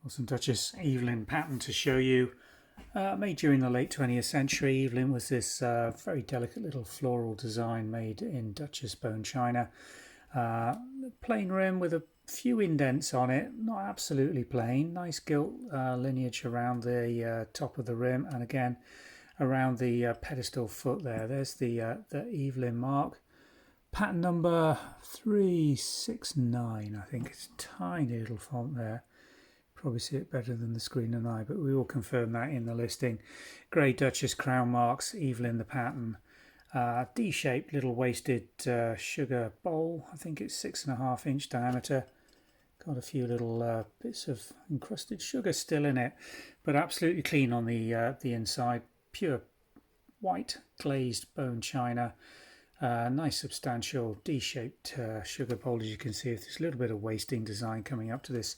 Some Duchess Evelyn pattern to show you. Made during the late 20th century. Evelyn was this very delicate little floral design made in Duchess Bone China. Plain rim with a few indents on it, not absolutely plain. Nice gilt lineage around the top of the rim, and again around the pedestal foot there. There's the Evelyn mark. Pattern number 369, I think. It's a tiny little font there. Probably see it better than the screen and I, but we will confirm that in the listing. Grey Duchess crown marks, Evelyn the pattern. D-shaped little waisted sugar bowl. I think it's 6.5 inch diameter. Got a few little bits of encrusted sugar still in it, but absolutely clean on the inside. Pure white glazed bone china. Nice substantial D-shaped sugar bowl, as you can see. There's a little bit of wasting design coming up to this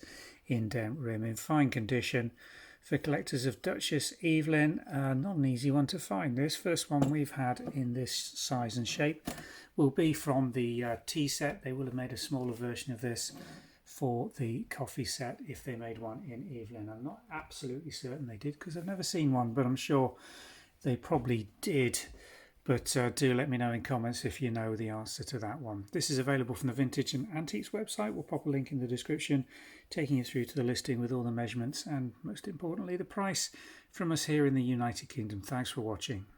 indent rim, in fine condition for collectors of Duchess Evelyn. Not an easy one to find. This first one we've had in this size and shape will be from the tea set. They will have made a smaller version of this for the coffee set if they made one in Evelyn. I'm not absolutely certain they did because I've never seen one, but I'm sure they probably did. But do let me know in comments if you know the answer to that one. This is available from the Vintage and Antiques website. We'll pop a link in the description, taking you through to the listing with all the measurements and, most importantly, the price from us here in the United Kingdom. Thanks for watching.